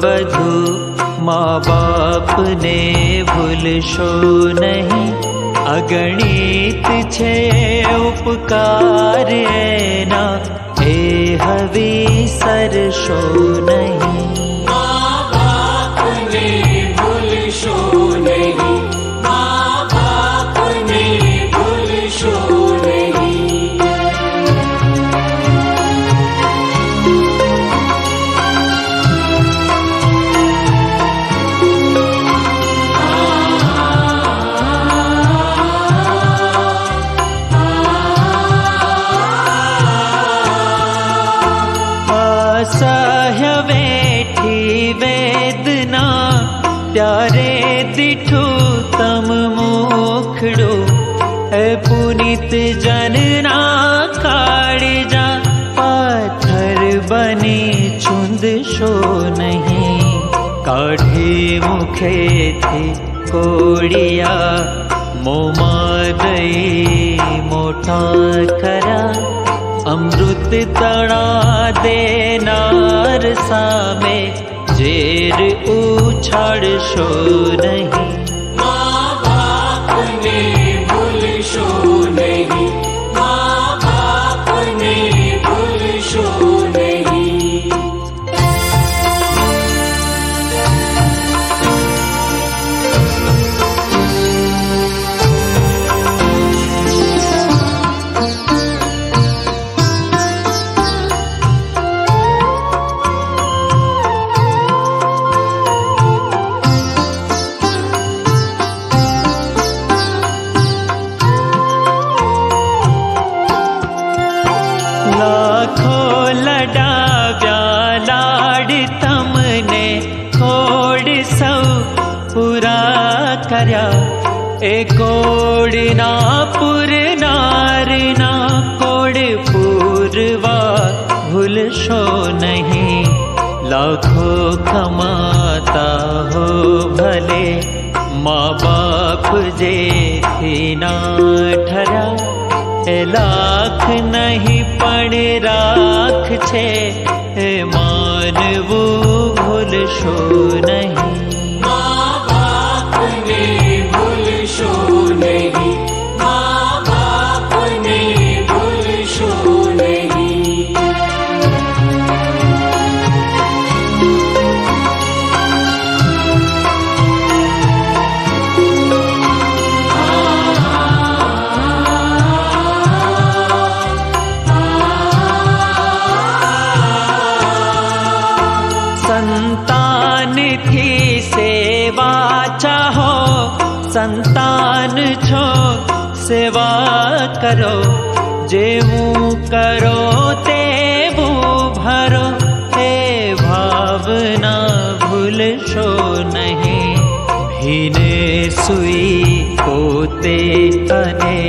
बधु माँ बाप ने भूलशो नहीं। अगणित छे उपकार एना ए हवी सरशो नहीं। माँ बाप ने भूलशो नहीं, माँ बाप ने भूलशो नहीं। असह्य वेठी वेदना त्यारे दिठू तम मुखड़ो। ए पुनित जनना काळजा पाथर बनी चुंदशो नहीं। काढ़ी मुखे थी कोड़िया मोमा दई मोटा करा। अमृत तड़ा देनार सामे जेर उछाड़शो नहीं। माँ बाप ने भूलशो नहीं, माँ बाप ने भूलशो नहीं। लाखों लडाव्या लाड तमने कोड सौ पूरा कर्या। ए कोडना पुरनारना कोड पूरवा भूलशो नहीं। लाखों कमाता हो भले माँ बाप जे ना ठरा। ए लाख नहीं पण राख छे ए मानवू भूलशो नहीं। माँ बाप ने भूलशो नहीं, माँ बाप ने भूलशो नहीं। संतान की सेवा चाहो, संतान छो सेवा करो। जेवू करो तेवू भरो, ए भावना भूलशो नहीं। भीने सुई पोते अने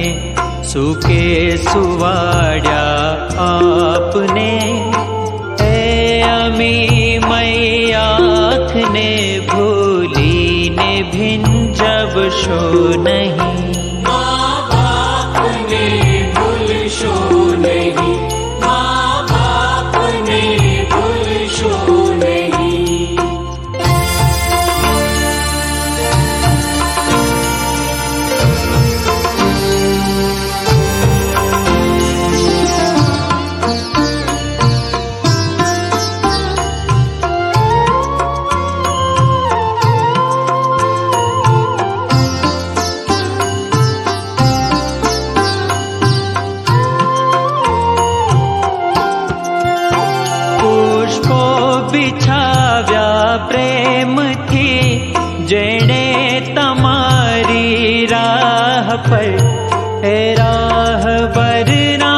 सुके सुवाड्या आपने। ए अमी मई आँख ने भूली ने भिंजवशो नहीं। माँ बाप ने भूलशो नहीं, माँ बाप ने भूलशो नहीं। बिछाव्या प्रेम थी जेने तमारी राह पर। ए राह बरना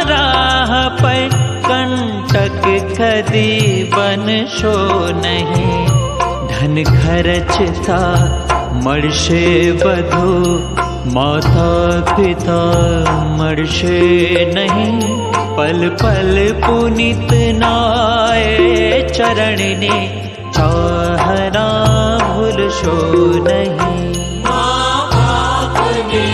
राह पर कंटक कदी बनशो नहीं। धन खर्चता मळशे बधु माता पिता मळशे नहीं। पल पल पुनित नाए चरण ने चाहना भूलशो नहीं। माँ बाप ने